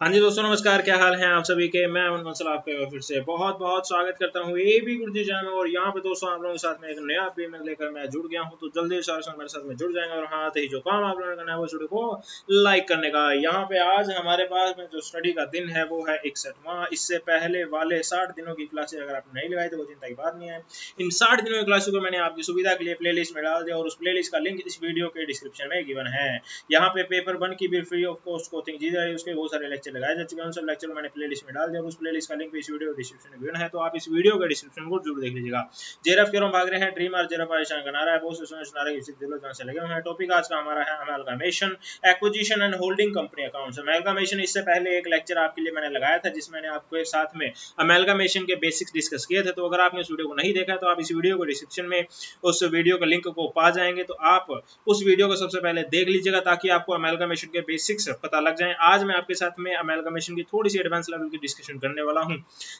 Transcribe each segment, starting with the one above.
हाँ जी दोस्तों, नमस्कार। क्या हाल है आप सभी के। मैं अमन बंसल आपके फिर से बहुत बहुत स्वागत करता हूँ ए बी गुरुजी चैनल में। और यहाँ पे दोस्तों आप लोगों के साथ में एक नया अपडेट लेकर मैं जुड़ गया हूँ, तो जल्दी से मेरे साथ में जुड़ जाएंगे। और हाँ, आते ही जो काम आप लोगों ने करना है वो वीडियो को लाइक करने का। यहाँ पे आज हमारे पास में जो स्टडी का दिन है वो है 61वां। इससे पहले वाले 60 दिनों की क्लासेज अगर आपने नहीं लगाई तो वो चिंता की बात नहीं है। इन 60 दिनों की क्लासों को मैंने आपकी सुविधा के लिए प्ले लिस्ट में डाल दिया, और उस प्ले लिस्ट का लिंक इस वीडियो के डिस्क्रिप्शन में गिवन है। यहाँ पे पेपर 1 की भी फ्री ऑफ कॉस्ट कोचिंग दी जा रही है, उसके बहुत सारे लेक्चर लगाए जा चुके हैं। उन सब लेक्चर मैंने प्लेलिस्ट में डाल दिया, और उस प्लेलिस्ट का लिंक भी इस वीडियो डिस्क्रिप्शन में गिवन है, तो आप इस वीडियो के डिस्क्रिप्शन को जरूर देख लीजिएगा। जेरफ क्यों भाग रहे हैं, ड्रीम और जेरफ परेशान बना रहा है, बहुत से सुनने सुना रहे हैं, दिलो जान से लगे हुए हैं। टॉपिक आज का हमारा है amalgamation, acquisition and holding company accounts. Amalgamation, इससे पहले एक लेक्चर आपके लिए मैंने लगाया था जिसमें मैंने आपको एक साथ में अमेलगामेशन के बेसिक्स डिस्कस किए थे। तो अगर आपने उस वीडियो को नहीं देखा तो आप इस वीडियो को डिस्क्रिप्शन में उस वीडियो के लिंक को पा जाएंगे, तो आप उस वीडियो को सबसे पहले देख लीजिएगा ताकि आपको अमेलगामेशन के बेसिक्स पता लग जाए। आज मैं आपके साथ में अमेलगामेशन की थोड़ी सी एडवांस लेवल की डिस्कशन करने वाला हूं,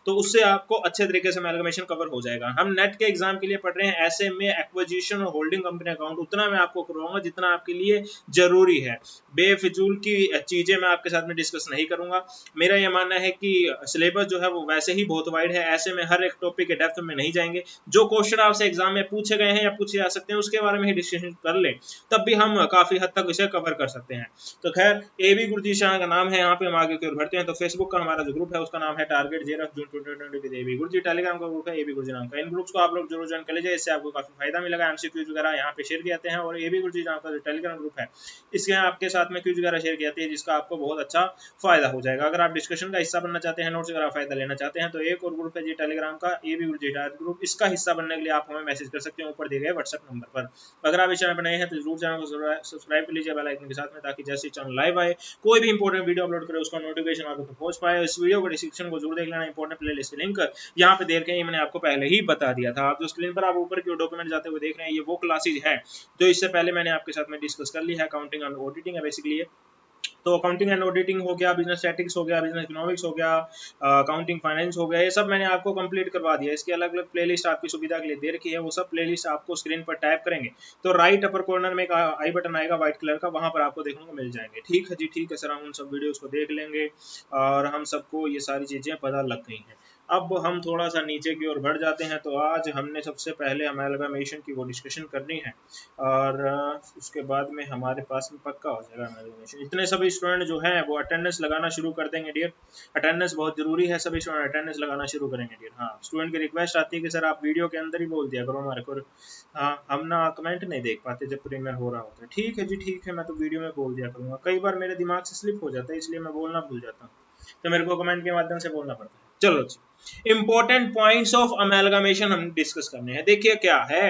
तो उससे आपको अच्छे तरीके से अमेलगामेशन कवर हो जाएगा। हम नेट के एग्जाम के लिए पढ़ रहे हैं, ऐसे में एक्विजिशन और होल्डिंग कंपनी अकाउंट उतना मैं आपको करवाऊंगा जितना आपके लिए जरूरी है। बेफिजूल की चीजें मैं आपके साथ में डिस्कस नहीं करूंगा। मेरा यह मानना है कि सिलेबस जो है वो वैसे ही बहुत वाइड है, ऐसे में हर एक टॉपिक के डेप्थ में नहीं जाएंगे। जो क्वेश्चन आपसे एग्जाम में पूछे गए हैं या पूछे जा सकते हैं उसके बारे में ही डिस्कशन कर ले, तब भी हम काफी हद तक इसे कवर कर सकते हैं। तो खैर, ए बी गुरुजी शाह का नाम है, यहाँ पे हम आगे की ओर बढ़ते हैं। तो फेसबुक का हमारा जो ग्रुप है उसका नाम है target zero June 2020 with A B Guruji. Telegram का ग्रुप है ए बी गुरुजी नाम का। इन ग्रुप्स को आप लोग जरूर ज्वाइन कर लीजिए, इससे आपको काफी फायदा मिलेगा। एमसीक्यूज वगैरह यहाँ पे शेयर किए जाते हैं, और ए बी गुरुजी नाम का जो टेलीग्राम ग्रुप है इसके आपके साथ में क्यूज वगैरह शेयर किए जाते हैं, जिसका आपको बहुत अच्छा फायदा हो जाएगा। अगर आप डिस्कशन का हिस्सा बनना चाहते हैं, नोट्स वगैरह फायदा लेना चाहते हैं, तो एक और ग्रुप है जी टेलीग्राम का, ए बी गुरुजी ग्रुप। इसका हिस्सा बनने के लिए आप हमें मैसेज कर सकते हैं ऊपर दिए गए व्हाट्सएप नंबर पर। अगर आप इस चैनल पर नए हैं तो जरूर चैनल को सब्सक्राइब कर लीजिए बेल आइकन के साथ में, ताकि जैसे चैनल लाइव आए, कोई भी इंपॉर्टेंट वीडियो अपलोड करे उसका नोटिफिकेशन आप तक पहुंच पाए। इस वीडियो को डिस्क्रिप्शन को जरूर देख लेना। इंपॉर्टेंट प्लेलिस्ट लिंक यहाँ पे देख के मैंने आपको पहले ही बता दिया था। आप जो स्क्रीन पर आप ऊपर की डॉक्यूमेंट जाते हुए देख रहे हैं, ये वो क्लासेज है जो इससे पहले मैंने आपके साथ में डिस्कस कर ली है। अकाउंटिंग एंड ऑडिटिंग है बेसिकली। तो अकाउंटिंग एंड ऑडिटिंग हो गया, बिजनेस स्टैटिक्स हो गया, बिजनेस इकोनॉमिक्स हो गया, अकाउंटिंग फाइनेंस हो गया, ये सब मैंने आपको कंप्लीट करवा दिया। इसकी अलग अलग प्लेलिस्ट आपकी सुविधा के लिए दे रखी है। वो सब प्लेलिस्ट आपको स्क्रीन पर टाइप करेंगे तो राइट अपर कॉर्नर में एक आई बटन आएगा व्हाइट कलर का, वहां पर आपको देखने को मिल जाएंगे। ठीक है जी, ठीक है सर, हम उन सब वीडियोस को देख लेंगे और हम सबको ये सारी चीजें पता लग गई हैं। अब हम थोड़ा सा नीचे की ओर बढ़ जाते हैं। तो आज हमने सबसे पहले अमेलगामेशन की वो डिस्कशन करनी है, और उसके बाद में हमारे पास में पक्का हो जाएगा अमेलगामेशन। इतने सभी स्टूडेंट जो हैं वो अटेंडेंस लगाना शुरू कर देंगे डियर। अटेंडेंस बहुत जरूरी है, सभी स्टूडेंट अटेंडेंस लगाना शुरू करेंगे डियर। हाँ, स्टूडेंट की रिक्वेस्ट आती है कि सर आप वीडियो के अंदर ही बोल दिया करो हमारे को। हाँ, हम ना कमेंट नहीं देख पाते जब प्रीमियर हो रहा होता है। ठीक है जी, ठीक है, मैं तो वीडियो में बोल दिया करूंगा। कई बार मेरे दिमाग से स्लिप हो जाता है, इसलिए मैं बोलना भूल जाता हूँ, तो मेरे को कमेंट के माध्यम से बोलना पड़ता है। चलो जी, इंपॉर्टेंट पॉइंट्स ऑफ अमेलगामेशन हम डिस्कस करने हैं। देखिए क्या है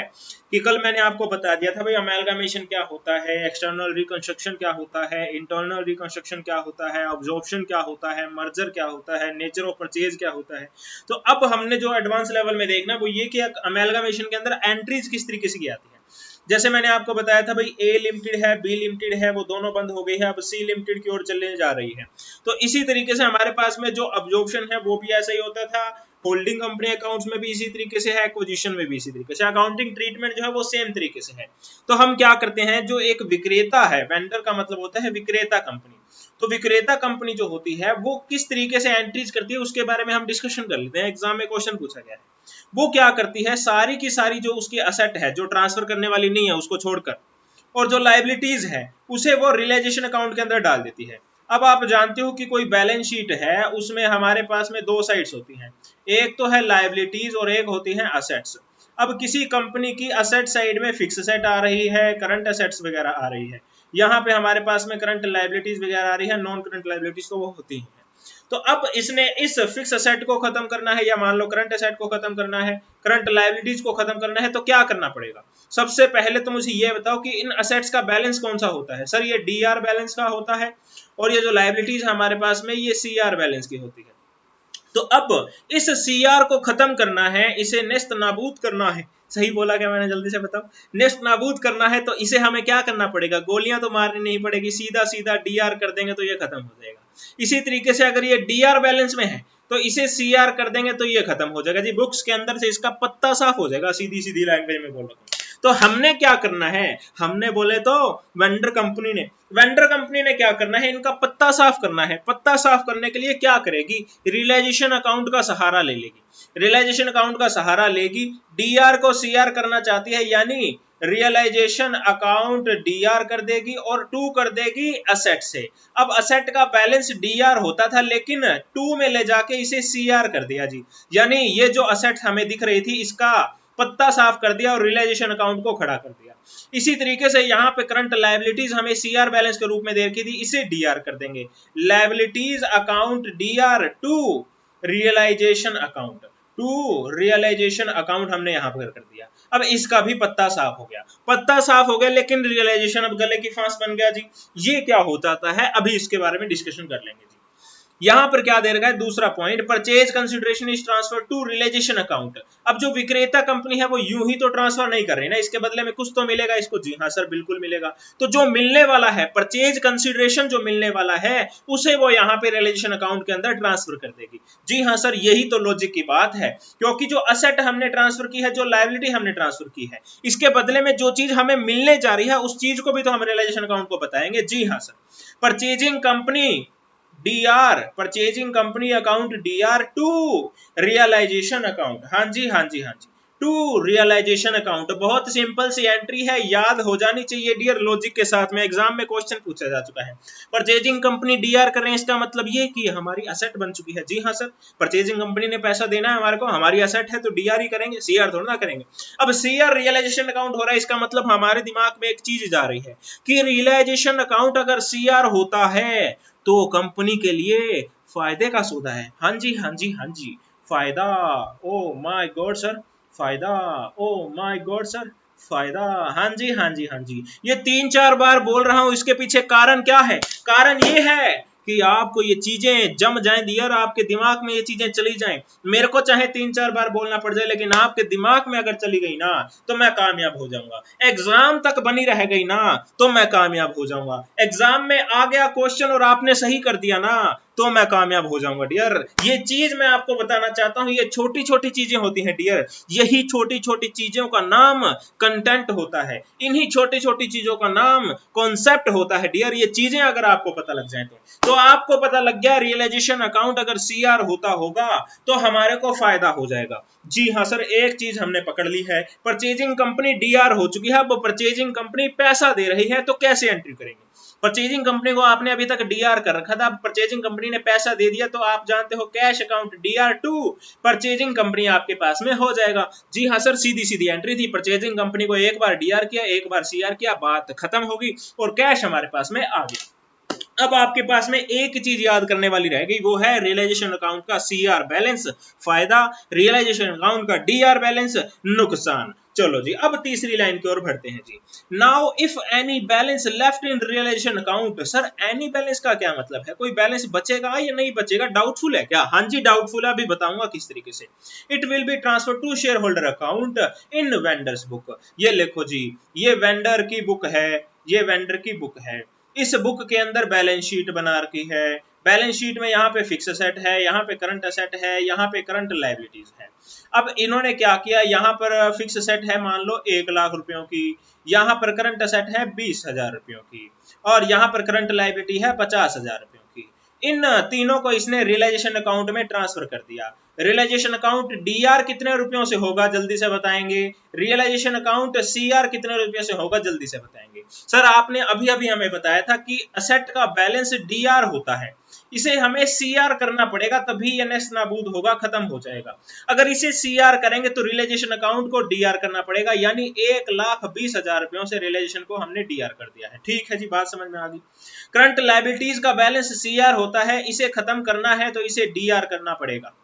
कि कल मैंने आपको बता दिया था भाई अमेलगामेशन क्या होता है, एक्सटर्नल रिकंस्ट्रक्शन क्या होता है, इंटरनल रिकंस्ट्रक्शन क्या होता है, ऑब्जॉर्प्शन क्या होता है, मर्जर क्या होता है, नेचर ऑफ परचेज क्या होता है। तो अब हमने जो एडवांस लेवल में देखना वो ये कि अमेलगामेशन के अंदर एंट्रीज किस तरीके से की आती है। जैसे मैंने आपको बताया था भाई, ए लिमिटेड है, बी लिमिटेड है, वो दोनों बंद हो गई है, अब सी लिमिटेड की ओर चलने जा रही है। तो इसी तरीके से हमारे पास में जो अब्जॉर्प्शन है वो भी ऐसा ही होता था, होल्डिंग कंपनी अकाउंट्स में भी इसी तरीके से है, एक्विजिशन में भी इसी तरीके से। अकाउंटिंग ट्रीटमेंट जो है वो सेम तरीके से है। तो हम क्या करते हैं, जो एक विक्रेता है, वेंडर का मतलब होता है विक्रेता कंपनी, तो विक्रेता कंपनी जो होती है वो किस तरीके से एंट्रीज करती है उसके बारे में हम डिस्कशन कर लेते हैं। एग्जाम में क्वेश्चन पूछा गया है। वो क्या करती है, सारी की सारी जो उसकी असेट है जो ट्रांसफर करने वाली नहीं है उसको छोड़कर, और जो लाइबिलिटीज है उसे वो रियलाइजेशन अकाउंट के अंदर डाल देती है। अब आप जानते हो कि कोई बैलेंस शीट है, उसमें हमारे पास में दो साइड्स होती हैं, एक तो है लाइबिलिटीज और एक होती है असेट्स। अब किसी कंपनी की असेट साइड में फिक्स असेट आ रही है, करंट असेट्स वगैरह आ रही है, यहाँ पे हमारे पास में करंट लाइबिलिटीज वगैरह आ रही है, नॉन करंट लाइबिलिटीज तो वो होती है। तो अब इसने इस फिक्स असेट को खत्म करना है, या मान लो करंट असेट को खत्म करना है, करंट लायबिलिटीज को खत्म करना है, तो क्या करना पड़ेगा। सबसे पहले तो मुझे ये बताओ कि इन असेट्स का बैलेंस कौन सा होता है। सर ये डीआर बैलेंस का होता है, और ये जो लायबिलिटीज हमारे पास में ये सीआर बैलेंस की होती है। तो अब इस सीआर को खत्म करना है, इसे नेस्त नाबूद करना है। सही बोला क्या मैंने, जल्दी से बताओ। नेस्त नाबूद करना है तो इसे हमें क्या करना पड़ेगा, गोलियां तो मारनी नहीं पड़ेगी, सीधा सीधा डीआर कर देंगे तो ये खत्म हो जाएगा। इसी तरीके से अगर ये डीआर बैलेंस में है तो इसे सीआर कर देंगे तो ये खत्म हो जाएगा जी। बुक्स के अंदर से इसका पत्ता साफ हो जाएगा, सीधी सीधी लैंग्वेज में बोल रहा हूं। तो हमने क्या करना है, हमने बोले तो वेंडर कंपनी ने क्या करना है, इनका पत्ता साफ करना है। पत्ता साफ करने के लिए क्या करेगी, रियलाइजेशन अकाउंट का सहारा ले लेगी। रियलाइजेशन अकाउंट का सहारा लेगी, डीआर को सीआर करना चाहती है, यानी रियलाइजेशन अकाउंट डीआर कर देगी और टू कर देगी असेट से। अब असेट का बैलेंस डीआर होता था, लेकिन टू में ले जाके इसे सीआर कर दिया जी, यानी ये जो असेट हमें दिख रही थी इसका पत्ता साफ कर दिया और रियलाइजेशन अकाउंट को खड़ा कर दिया। इसी तरीके से यहाँ पे करंट लायबिलिटीज हमें सीआर बैलेंस के रूप में दे रखी थी, इसे डीआर कर देंगे। Liabilities account DR to realisation account हमने यहां पर कर दिया। अब इसका भी पत्ता साफ हो गया, लेकिन रियलाइजेशन अब गले की फांस बन गया जी। ये क्या होता है, अभी इसके बारे में डिस्कशन कर लेंगे जी। यहां पर क्या दे रखा है, दूसरा point, purchase consideration is transfer to realisation account. अब जो विक्रेता कंपनी है वो यूं ही तो ट्रांसफर नहीं कर रही ना, इसके बदले में कुछ तो मिलेगा इसको। जी हाँ सर, बिल्कुल मिलेगा। तो जो मिलने वाला है, परचेज कंसिडरेशन जो मिलने वाला है, उसे वो यहाँ पे रियलाइजेशन अकाउंट के अंदर ट्रांसफर कर देगी। जी हाँ सर, यही तो लॉजिक की बात है, क्योंकि जो असेट हमने ट्रांसफर की है, जो लायबिलिटी हमने ट्रांसफर की है, इसके बदले में जो चीज हमें मिलने जा रही है उस चीज को भी तो हम रियलाइजेशन अकाउंट को बताएंगे। जी हाँ sir, purchasing company DR, purchasing company account DR to realisation account. हाँ जी, टू रियलाइजेशन अकाउंट। बहुत सिंपल सी एंट्री है, याद हो जानी चाहिए डियर, लॉजिक के साथ में एग्जाम में क्वेश्चन पूछा जा चुका है। परचेजिंग कंपनी डीआर कर रहे हैं, इसका मतलब ये कि हमारी असेट बन चुकी है। जी हाँ सर, परचेजिंग कंपनी ने पैसा देना है हमारे को, हमारी असेट है तो डीआर ही करेंगे, सीआर थोड़ा ना करेंगे। अब सीआर रियलाइजेशन अकाउंट हो रहा है, इसका मतलब हमारे दिमाग में एक चीज जा रही है कि रियलाइजेशन अकाउंट अगर सीआर होता है तो कंपनी के लिए फायदे का सौदा है। हाँ जी, फायदा। ओ माय गॉड सर, फायदा। ओ माय गॉड सर, फायदा। हाँ जी, ये 3-4 बार बोल रहा हूं, इसके पीछे कारण क्या है, कारण ये है कि आपको ये चीजें जम जाएं डियर, आपके दिमाग में ये चीजें चली जाएं। मेरे को चाहे 3-4 बार बोलना पड़ जाए, लेकिन आपके दिमाग में अगर चली गई ना तो मैं कामयाब हो जाऊंगा। एग्जाम तक बनी रह गई ना तो मैं कामयाब हो जाऊंगा। एग्जाम में आ गया क्वेश्चन और आपने सही कर दिया ना तो मैं कामयाब हो जाऊंगा डियर। ये चीज मैं आपको बताना चाहता हूं, ये छोटी छोटी चीजें होती हैं डियर, यही छोटी छोटी चीजों का नाम कंटेंट होता है, इन्हीं छोटी छोटी चीजों का नाम कॉन्सेप्ट होता है डियर। ये चीजें अगर आपको पता लग जाए तो आपको पता लग गया रियलाइजेशन अकाउंट अगर सीआर होता होगा तो हमारे को फायदा हो जाएगा। जी हाँ सर, एक चीज हमने पकड़ ली है, परचेजिंग कंपनी डीआर हो चुकी है, अब परचेजिंग कंपनी पैसा दे रही है, तो कैसे एंट्री करेंगे। परचेजिंग कंपनी को आपने अभी तक डीआर कर रखा था, परचेजिंग कंपनी ने पैसा दे दिया तो आप जानते हो cash account DR to purchasing company आपके पास में हो जाएगा। जी हाँ सर, सीधी सीधी एंट्री थी, परचेजिंग कंपनी को एक बार डीआर किया, एक बार सीआर किया, बात खत्म होगी और कैश हमारे पास में आ गया। अब आपके पास में एक चीज याद करने वाली रह गई, वो है रियलाइजेशन अकाउंट का सीआर बैलेंस फायदा, रियलाइजेशन अकाउंट का डीआर बैलेंस नुकसान। चलो जी, अब तीसरी लाइन की ओर बढ़ते हैं जी। Now if any balance left in realisation account. Sir any balance का क्या मतलब है, कोई बैलेंस बचेगा या नहीं बचेगा, डाउटफुल है क्या। हाँ जी डाउटफुल है, अभी बताऊंगा किस तरीके से। It will be transfer to share holder account in vendors book. ये लिखो जी, ये वेंडर की बुक है, ये वेंडर की बुक है, इस बुक के अंदर बैलेंस शीट बना रखी है। बैलेंस शीट में यहाँ पे फिक्स असेट है, यहाँ पे करंट असेट है, यहाँ पे करंट लायबिलिटीज है। अब इन्होंने क्या किया, यहाँ पर फिक्स असेट है मान लो 1 लाख रुपयों की, यहाँ पर करंट असेट है 20,000 रुपयों की, और यहाँ पर करंट लायबिलिटी है 50,000 रुपयों की। इन तीनों को इसने रियलाइजेशन अकाउंट में ट्रांसफर कर दिया। रियलाइजेशन अकाउंट डीआर कितने रुपयों से होगा जल्दी से बताएंगे, रियलाइजेशन अकाउंट सीआर कितने रुपयों से होगा जल्दी से बताएंगे। सर आपने अभी अभी हमें बताया था कि असेट का बैलेंस डीआर होता है, इसे हमें सीआर करना पड़ेगा तभी ये नेस्त नाबूद होगा, खत्म हो जाएगा। अगर इसे सीआर करेंगे तो रियलाइजेशन अकाउंट को डीआर करना पड़ेगा, यानी 1,20,000 रुपयों से रियलाइजेशन को हमने डीआर कर दिया है। ठीक है जी, बात समझ में आ गई। करंट लायबिलिटीज का बैलेंस सीआर होता है, इसे खत्म करना है तो इसे डीआर करना पड़ेगा।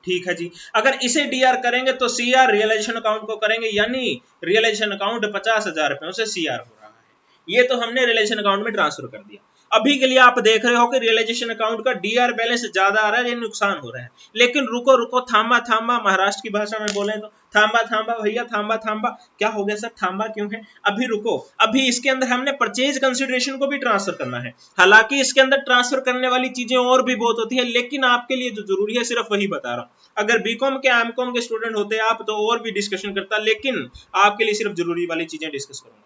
ठीक है जी, अगर इसे डीआर करेंगे तो सीआर रियलाइजेशन अकाउंट को करेंगे, यानी रियलाइजेशन अकाउंट 50,000 रुपयों से सीआर हो रहा है। ये तो हमने रियलाइजेशन अकाउंट में ट्रांसफर कर दिया। अभी के लिए आप देख रहे हो कि रियलाइजेशन अकाउंट का डीआर बैलेंस ज्यादा आ रहा है, ये नुकसान हो रहा है। लेकिन रुको रुको, थामा थामा, महाराष्ट्र की भाषा में बोले तो थांबा थांबा भैया, थांबा थांबा, क्या हो गया सर, थांबा क्यों है? अभी रुको, अभी इसके अंदर हमने परचेज कंसिडरेशन को भी ट्रांसफर करना है। हालांकि इसके अंदर ट्रांसफर करने वाली चीजें और भी बहुत होती है, लेकिन आपके लिए जो जरूरी है सिर्फ वही बता रहा हूं। अगर बीकॉम के एमकॉम के स्टूडेंट होते आप तो और भी डिस्कशन करता, लेकिन आपके लिए सिर्फ जरूरी वाली चीजें डिस्कस करूंगा।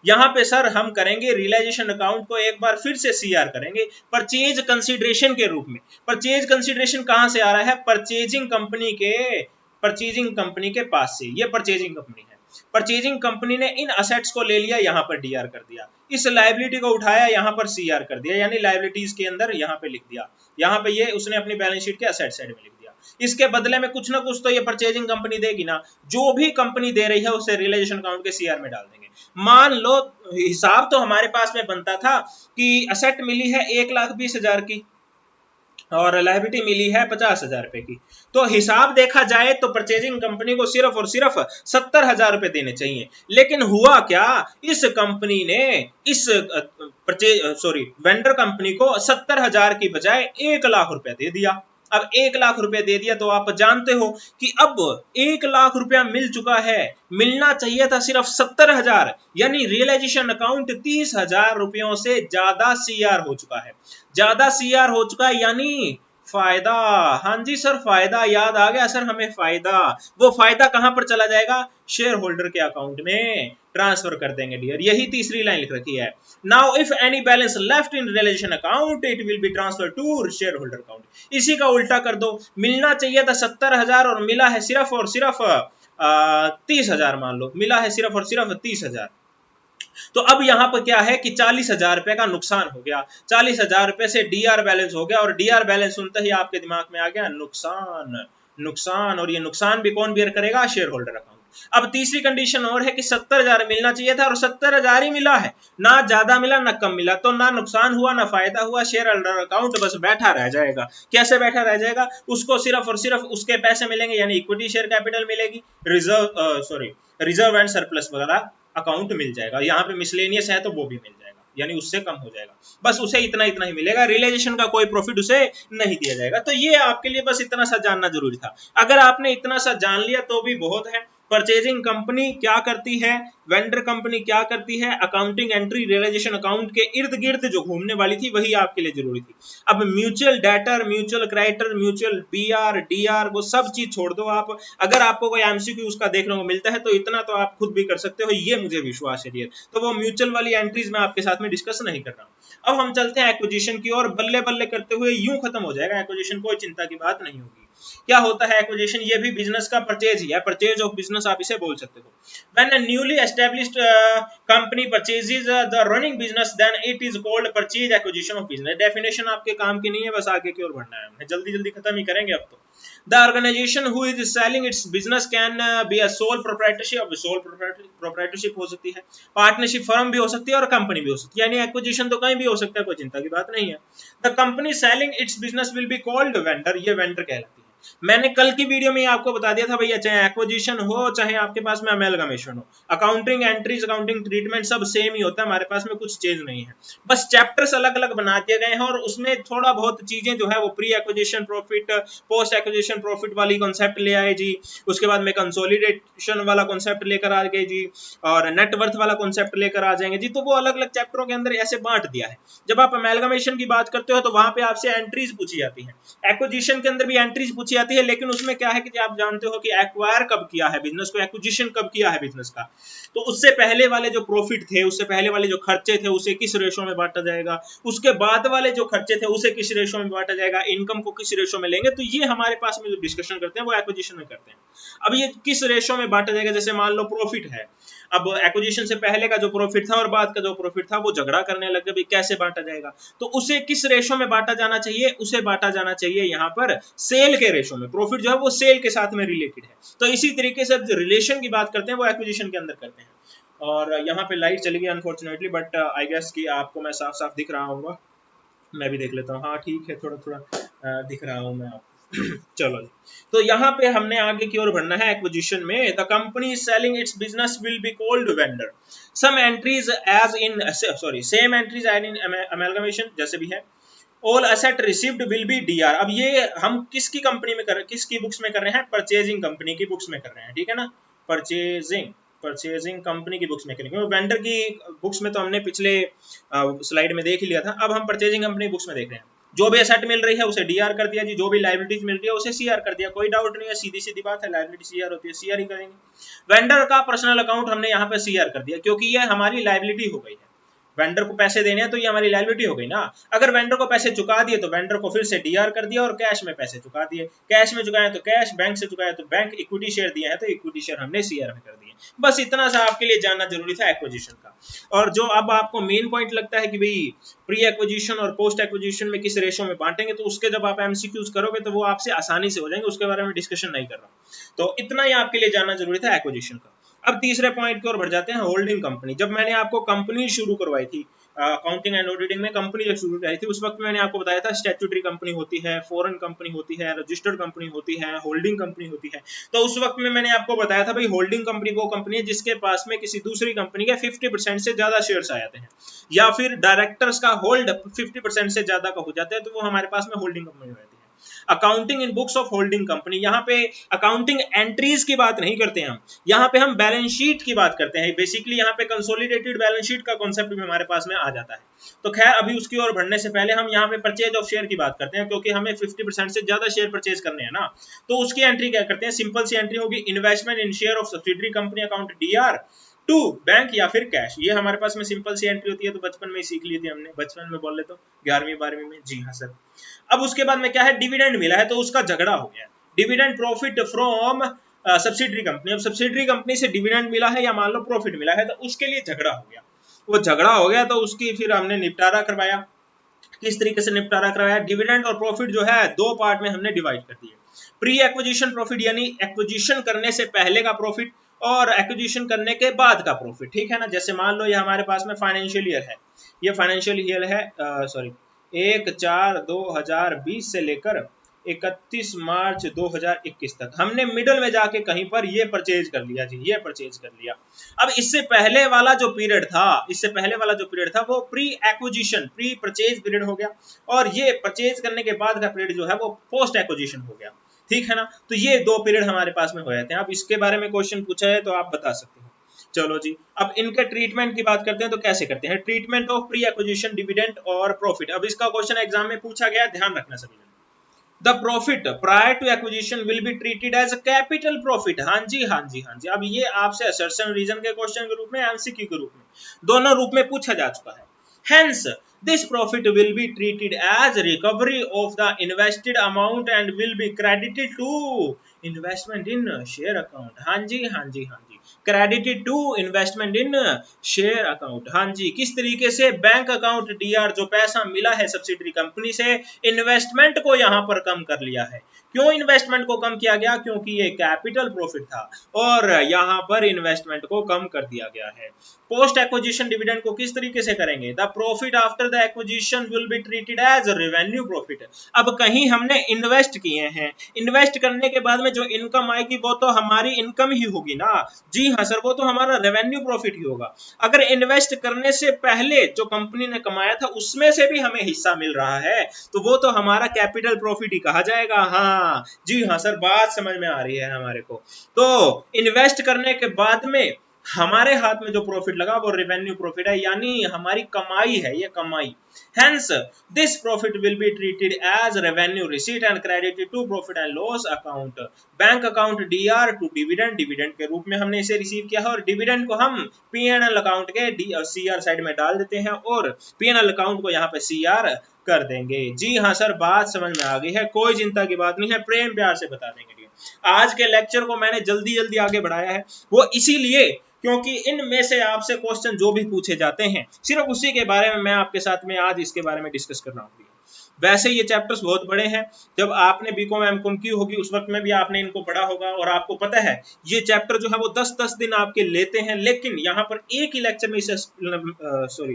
यहाँ पे सर हम करेंगे रियलाइजेशन अकाउंट को एक बार फिर से सीआर करेंगे परचेज कंसिडरेशन के रूप में। परचेज कंसिडरेशन कहां से आ रहा है? परचेजिंग कंपनी के पास से। ये परचेजिंग कंपनी है, परचेजिंग कंपनी ने इन असेट्स को ले लिया, यहाँ पर डीआर कर दिया, इस लायबिलिटी को उठाया, यहाँ पर सीआर कर दिया, यानी लायबिलिटीज के अंदर यहाँ पे लिख दिया, यहाँ पे ये उसने अपनी बैलेंस शीट के असेट साइड में लिख दिया। इसके बदले में कुछ ना कुछ तो ये परचेजिंग कंपनी देगी ना, जो भी कंपनी दे रही है उसे रियलाइजेशन अकाउंट के सीआर में डाल देंगे। मान लो हिसाब तो हमारे पास में बनता था कि असेट मिली है 1,20,000 की और लायबिलिटी मिली है 50,000 रुपए की, तो हिसाब देखा जाए तो परचेजिंग कंपनी को सिर्फ और सिर्फ 70,000 रुपए देने चाहिए। लेकिन हुआ क्या, इस कंपनी ने इस वेंडर कंपनी को 70,000 की बजाय 1,00,000 रुपए दे दिया। अब 1,00,000 रुपए दे दिया तो आप जानते हो कि अब 1,00,000 रुपया मिल चुका है, मिलना चाहिए था सिर्फ 70,000, यानी रियलाइजेशन अकाउंट 30,000 रुपयों से ज्यादा सीआर हो चुका है, ज्यादा सीआर हो चुका है, यानी फायदा। हाँ जी सर, फायदा याद आ गया सर हमें, फायदा। वो फायदा कहां पर चला जाएगा? शेयर होल्डर के अकाउंट में ट्रांसफर कर देंगे डियर, यही तीसरी लाइन लिख रखी है। Now if any balance left in realisation account it will be transfer to share holder account. इसी का उल्टा कर दो, मिलना चाहिए था 70,000 और मिला है सिर्फ और सिर्फ 30,000, मान लो मिला है सिर्फ और सिर्फ 30,000। तो अब यहाँ पर क्या है कि 40,000 रुपए का नुकसान हो गया, 40,000 रुपए से डीआर बैलेंस हो गया, और डीआर बैलेंस सुनते ही आपके दिमाग में आ गया नुकसान, नुकसान, और ये नुकसान भी कौन बेयर करेगा? Share holder account. अब तीसरी कंडीशन और है कि 70,000 मिलना चाहिए था और 70,000 ही मिला है, ना ज्यादा मिला ना कम मिला, तो ना नुकसान हुआ ना फायदा हुआ, शेयर होल्डर अकाउंट बस बैठा रह जाएगा। कैसे बैठा रह जाएगा? उसको सिर्फ और सिर्फ उसके पैसे मिलेंगे, यानी इक्विटी शेयर कैपिटल मिलेगी, रिजर्व एंड सरप्लस वगैरह अकाउंट मिल जाएगा। यहाँ पे मिसलेनियस है तो वो भी मिल जाएगा, यानी उससे कम हो जाएगा, बस उसे इतना इतना ही मिलेगा, रियलाइजेशन का कोई प्रॉफिट उसे नहीं दिया जाएगा। तो ये आपके लिए बस इतना सा जानना जरूरी था। अगर आपने इतना सा जान लिया तो भी बहुत है। परचेजिंग कंपनी क्या करती है, वेंडर कंपनी क्या करती है, अकाउंटिंग एंट्री रियलाइजेशन अकाउंट के इर्द गिर्द जो घूमने वाली थी वही आपके लिए जरूरी थी। अब mutual debtor, mutual creditor, mutual BR, DR, वो सब चीज छोड़ दो आप। अगर आपको कोई एमसीक्यू उसका देखने को मिलता है तो इतना तो आप खुद भी कर सकते हो, ये मुझे विश्वास है डियर। तो वो म्यूचुअल वाली एंट्रीज मैं आपके साथ में डिस्कस नहीं कर रहा हूं। अब हम चलते हैं एक्विजिशन की ओर, बल्ले बल्ले करते हुए यूं खत्म हो जाएगा एक्विजिशन, कोई चिंता की बात नहीं होगी। क्या होता है एक्विजिशन? ये भी बिजनेस का परचेज ही है, परचेज ऑफ बिजनेस आप इसे बोल सकते हो। When a newly established company purchases the running business then it is called purchase acquisition of business. Definition आपके काम की नहीं है, बस आगे की ओर बढ़ना है, हमने जल्दी जल्दी खत्म ही करेंगे अब तो। The organization who is selling its business can be a sole proprietorship। अब sole proprietorship हो सकती है, पार्टनरशिप फर्म भी हो सकती है और कंपनी भी हो सकती है, यानी एक्विजिशन तो कहीं भी हो सकता है, कोई चिंता की बात नहीं है। The company selling its business will be called vendor। ये वेंडर कहलाती है। मैंने कल की वीडियो में आपको बता दिया था भैया, चाहे एक्विजिशन हो चाहे आपके पास में अमेलगमेशन हो, अकाउंटिंग एंट्रीज, अकाउंटिंग ट्रीटमेंट सब सेम ही होता है, हमारे पास में कुछ चेंज नहीं है, बस चैप्टर्स अलग अलग बना दिए गए हैं और उसमें थोड़ा बहुत चीजें जो है वो pre acquisition profit, post acquisition profit वाली कॉन्सेप्ट ले आए जी, उसके बाद में कंसोलिडेशन वाला कॉन्सेप्ट लेकर आ गए जी, और नेटवर्थ वाला कॉन्सेप्ट लेकर आ जाएंगे जी। तो वो अलग अलग चैप्टरों के अंदर ऐसे बांट दिया है। जब आप अमेलगमेशन की बात करते हो तो वहां पे आपसे एंट्रीज पूछी जाती है, एक्विजिशन के अंदर भी एंट्रीज पूछी जाती है, लेकिन उसमें क्या है कि आप जानते हो कि एक्वायर कब किया है बिजनेस को, एक्विजिशन कब किया है बिजनेस का, तो उससे पहले वाले जो प्रॉफिट थे, उससे पहले वाले जो खर्चे थे उसे किस रेशो में बांटा जाएगा, उसके बाद वाले जो खर्चे थे उसे किस रेशो में बांटा जाएगा, इनकम को किस रेशो में लेंगे, तो ये हमारे पास में जो डिस्कशन करते हैं वो एक्विजिशन में करते हैं। अब ये किस रेशो में बांटा जाएगा, जैसे मान लो प्रॉफिट है, अब एक्विजिशन से पहले का जो प्रॉफिट था और बाद का जो प्रॉफिट था वो झगड़ा करने लगे भाई कैसे बांटा जाएगा, तो उसे किस रेशो में बांटा जाना चाहिए, उसे बांटा जाना चाहिए यहाँ पर सेल के रेशो में। प्रॉफिट जो है वो सेल के साथ में रिलेटेड है, तो इसी तरीके से जो रिलेशन की बात करते हैं वो एक्विजिशन के अंदर करते हैं। और यहाँ पे लाइट चली गई अनफॉर्चुनेटली, बट आई गेस कि आपको मैं साफ साफ दिख रहा हूँ, मैं भी देख लेता हूँ, हाँ ठीक है, थोड़ा थोड़ा दिख रहा हूँ मैं आपको। चलो, तो यहाँ पे हमने आगे की ओर बढ़ना है एक्विजिशन में। The company selling its business will be called vendor. Some entries as in same entries as in amalgamation, जैसे भी है। All asset received will be DR. अब ये हम किसकी कंपनी में किसकी बुक्स में कर रहे हैं? परचेजिंग कंपनी की बुक्स में कर रहे हैं, ठीक है ना, परचेजिंग कंपनी की बुक्स में करेंगे। वेंडर की बुक्स में तो हमने पिछले स्लाइड में देख ही लिया था, अब हम परचेजिंग कंपनी बुक्स में देख रहे हैं। जो भी एसेट मिल रही है उसे डीआर कर दिया जी, जो भी लायबिलिटीज मिल रही है उसे सीआर कर दिया, कोई डाउट नहीं है, सीधी सीधी बात है, लायबिलिटी सीआर होती है, सीआर ही करेंगे। वेंडर का पर्सनल अकाउंट हमने यहाँ पे सीआर कर दिया क्योंकि ये हमारी लायबिलिटी हो गई है, वेंडर को पैसे देने हैं तो ये हमारी लायबिलिटी हो गई ना। अगर वेंडर को पैसे चुका दिए तो वेंडर को फिर से डीआर कर दिया, और कैश में पैसे चुका दिए, कैश में चुकाए तो कैश, बैंक से चुकाए तो बैंक, इक्विटी शेयर दिया है तो इक्विटी शेयर हमने सीआर में कर दिए। बस इतना सा आपके लिए जानना जरूरी था एक्विजिशन का। और जो अब आपको मेन पॉइंट लगता है कि भाई प्री एक्विजिशन और पोस्ट एक्विजिशन में किस रेशो में बांटेंगे, तो उसके जब आप एमसीक्यूज करोगे तो वो आपसे आसानी से हो जाएंगे, उसके बारे में डिस्कशन नहीं कर रहा। तो इतना ही आपके लिए जानना जरूरी था एक्विजिशन का। अब तीसरे पॉइंट की ओर बढ़ जाते हैं, होल्डिंग कंपनी। जब मैंने आपको कंपनी शुरू करवाई थी अकाउंटिंग एंड ऑडिटिंग में, कंपनी जब शुरू कराई थी उस वक्त मैंने आपको बताया था स्टैट्यूटरी कंपनी होती है, फॉरेन कंपनी होती है, रजिस्टर्ड कंपनी होती है, होल्डिंग कंपनी होती है। तो उस वक्त में मैंने आपको बताया था भाई होल्डिंग कंपनी वो कंपनी है जिसके पास में किसी दूसरी कंपनी के 50% से ज्यादा शेयर्स आ जाते हैं, या फिर डायरेक्टर्स का होल्ड 50% से ज्यादा का हो जाता है, तो वो हमारे पास में होल्डिंग कंपनी रहती है। Accounting in books of holding company, यहाँ पे अकाउंटिंग एंट्रीज की बात नहीं करते हम, यहाँ पे हम बैलेंस शीट की बात करते हैं। बेसिकली यहाँ पे कंसोलिडेटेड बैलेंस शीट का कॉन्सेप्ट भी हमारे पास में आ जाता है। तो खैर अभी उसकी ओर बढ़ने से पहले हम यहाँ पे परचेज ऑफ शेयर की बात करते हैं, क्योंकि हमें 50% से ज्यादा शेयर परचेज करने हैं ना। तो उसकी एंट्री क्या करते हैं? सिंपल सी एंट्री होगी, investment in share of subsidiary company account DR to bank या फिर कैश। ये हमारे पास में सिंपल सी एंट्री होती है, तो बचपन में ही सीख ली थी हमने, बचपन में बोल ले तो 11वीं 12वीं में। जी हाँ सर। अब उसके बाद में क्या है, डिविडेंड मिला है तो उसका झगड़ा हो गया, dividend profit from subsidiary company. अब सब्सिडरी कंपनी से डिविडेंड मिला है या मान लो प्रॉफिट मिला है, तो उसके लिए झगड़ा हो गया। वो झगड़ा हो गया तो उसकी फिर हमने निपटारा करवाया। किस तरीके से निपटारा करवाया? डिविडेंड और प्रॉफिट जो है दो पार्ट में हमने डिवाइड कर दिए। प्री एक्विजिशन प्रॉफिट यानी एक्विजिशन करने से पहले का प्रॉफिट, और एक्विजिशन करने के बाद का प्रॉफिट, ठीक है ना। जैसे मान लो ये हमारे पास में फाइनेंशियल ईयर है, ये फाइनेंशियल ईयर है 1/4/2020 से लेकर 31 मार्च 2021 तक हमने मिडल में जाके कहीं पर ये परचेज कर लिया जी, ये परचेज कर लिया। अब इससे पहले वाला जो पीरियड था, इससे पहले वाला जो पीरियड था वो pre acquisition, pre purchase period हो गया, और ये परचेज करने के बाद का पीरियड जो है वो पोस्ट एक्विजिशन हो गया, ठीक है ना। तो ये दो पीरियड हमारे पास में हो जाते हैं। अब इसके बारे में क्वेश्चन पूछा है तो आप बता सकते हो। चलो जी, अब इनके ट्रीटमेंट की बात करते हैं, तो कैसे करते हैं treatment of pre acquisition dividend और प्रॉफिट। अब इसका क्वेश्चन एग्जाम में पूछा गया, ध्यान रखना सभी। The profit prior to acquisition will be treated as a capital profit। हाँ जी हाँ जी हाँ जी। अब ये आपसे assertion reason के क्वेश्चन के रूप में, एमसीक्यू के रूप में, दोनों रूप में पूछा जा चुका है। Hence, this profit will be treated as recovery of the invested amount and will be credited to investment in share account। हाँ जी हाँ जी हाँ जी, credited to investment in share account। हाँ जी, किस तरीके से? बैंक अकाउंट डीआर, जो पैसा मिला है सब्सिडरी कंपनी से, इन्वेस्टमेंट को यहाँ पर कम कर लिया है। क्यों इन्वेस्टमेंट को कम किया गया? क्योंकि ये कैपिटल प्रॉफिट था और यहाँ पर इन्वेस्टमेंट को कम कर दिया गया है। पोस्ट एक्विजिशन डिविडेंड को किस तरीके से करेंगे? The profit after the acquisition will be treated as revenue profit. अब कहीं हमने इन्वेस्ट किए हैं, इन्वेस्ट करने के बाद में जो इनकम आएगी वो तो हमारी इनकम ही होगी ना। जी हाँ सर, वो तो हमारा रेवेन्यू प्रॉफिट ही होगा। अगर इन्वेस्ट करने से पहले जो कंपनी ने कमाया था उसमें से भी हमें हिस्सा मिल रहा है तो वो तो हमारा कैपिटल प्रॉफिट ही कहा जाएगा। हाँ जी हाँ सर, बात समझ में आ रही है हमारे को। तो इन्वेस्ट करने के बाद में हमारे हाथ में जो प्रॉफिट लगा वो रेवेन्यू प्रॉफिट है, यानी हमारी कमाई है, ये कमाई। Hence, this profit will be treated as revenue receipt and credited to profit and loss account, bank account DR to dividend, dividend के रूप में हमने इसे रिसीव किया है, और डिविडेंड को हम P&L अकाउंट के CR साइड में डाल देते हैं और P&L अकाउंट को यहाँ पे CR कर देंगे। जी हाँ सर, बात समझ में आ गई है, कोई चिंता की बात नहीं है, प्रेम प्यार से बता देंगे। आज के लेक्चर को मैंने जल्दी जल्दी आगे बढ़ाया है, वो इसीलिए क्योंकि इनमें से आपसे क्वेश्चन जो भी पूछे जाते हैं सिर्फ उसी के बारे में मैं आपके साथ में आज इसके बारे में डिस्कस कर रहा हूँ। वैसे ये चैप्टर्स बहुत बड़े हैं, जब आपने बीकॉम एमकॉम की होगी उस वक्त में भी आपने इनको पढ़ा होगा, और आपको पता है ये चैप्टर जो है वो 10-10 दिन आपके लेते हैं, लेकिन यहाँ पर एक ही लेक्चर में इसे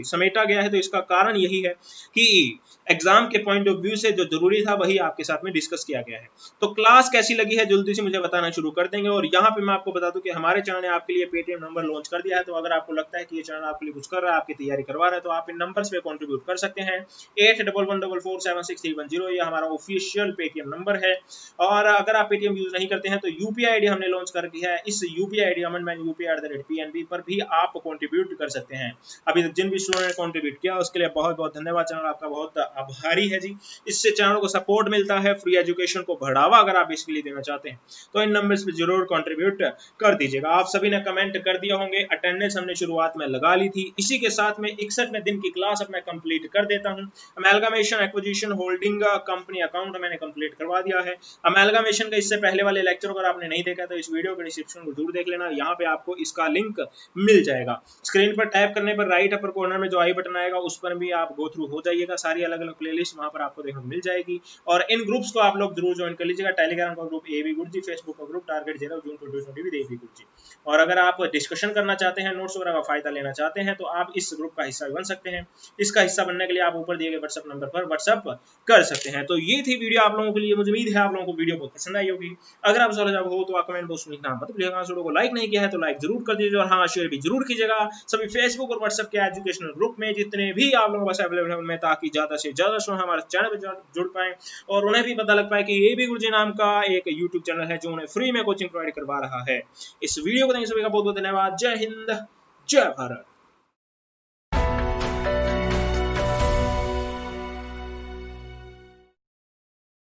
समेटा गया है। तो इसका कारण यही है कि एग्जाम के पॉइंट ऑफ व्यू से जो जरूरी था वही आपके साथ में डिस्कस किया गया है। तो क्लास कैसी लगी है जल्दी से मुझे बताना शुरू कर देंगे। और यहाँ पे मैं आपको बता दूं कि हमारे चैनल ने आपके लिए पेटीएम नंबर लॉन्च कर दिया है, तो अगर आपको लगता है कि ये चैनल आपके लिए कुछ कर रहा है, आपकी तैयारी करवा रहा है, तो आप इन नंबर्स पे कंट्रीब्यूट कर सकते हैं। 811144 976310 ये हमारा ऑफिशियल पेटीएम नंबर है। और अगर आप पेटीएम यूज नहीं करते हैं तो यूपीआई आईडी हमने लॉन्च कर दी है। इस यूपीआई आईडी amanmanupia@pnb पर भी आप कंट्रीब्यूट कर सकते हैं। अभी तक जिन भी स्टूडेंट ने कंट्रीब्यूट किया उसके लिए बहुत बहुत धन्यवाद, चैनल आपका बहुत आभारी है जी। इससे चैनल को सपोर्ट मिलता है, फ्री एजुकेशन को बढ़ावा अगर आप इसके लिए देना चाहते हैं तो इन नंबर्स पे जरूर कंट्रीब्यूट कर दीजिएगा। आप सभी ने कमेंट कर दिया होंगे, अटेंडेंस हमने शुरुआत में लगा ली थी। इसी के साथ में 61वें दिन की क्लास अब मैं कंप्लीट कर देता हूं। अमेलगामेशन एक्विजिशन होल्डिंग कंपनी अकाउंट मैंने कंप्लीट करवा दिया है। अमेलगामेशन का इससे पहले वाले लेक्चर अगर आपने नहीं देखा तो इस वीडियो के डिस्क्रिप्शन को जरूर देख लेना, यहाँ पे आपको इसका लिंक मिल जाएगा। स्क्रीन पर टैप करने पर राइट अपर कॉर्नर में जो आई बटन आएगा उस पर भी आप गो थ्रू हो जाइएगा, सारी अलग अलग प्लेलिस्ट वहां पर आपको देखने को मिल जाएगी। और इन ग्रुप्स को आप लोग जरूर ज्वाइन कर लीजिएगा। टेलीग्राम का ग्रुप एबी गुरुजी, फेसबुक का group target 0 June 2020 with AB Guruji. और अगर आप डिस्कशन करना चाहते हैं, नोट्स वगैरह का फायदा लेना चाहते हैं तो आप इस ग्रुप का हिस्सा बन सकते हैं। इसका हिस्सा बनने के लिए आप ऊपर दिए गए व्हाट्सएप नंबर पर व्हाट्सएप कर सकते हैं। तो ये थी वीडियो आप लोगों के लिए। मुझे उम्मीद है आप लोगों को वीडियो बहुत पसंद आई होगी। अगर आप सुझाव हो तो आप कमेंट बॉक्स में लिखना मत भूलिएगा। वीडियो को लाइक नहीं किया है तो लाइक जरूर कर दीजिए और हाँ शेयर भी जरूर कीजिएगा सभी फेसबुक और व्हाट्सएप के एजुकेशनल ग्रुप में जितने भी आप लोगों के पास अवेलेबल है उनमें, ताकि ज्यादा से ज्यादा स्टूडेंट हमारे चैनल पर जुड़ पाए और उन्हें भी पता लग पाए कि एबी गुरुजी नाम का एक यूट्यूब चैनल है जो उन्हें फ्री में कोचिंग प्रोवाइड करवा रहा है। इस वीडियो को देखने सभी का बहुत बहुत धन्यवाद। जय हिंद, जय भारत।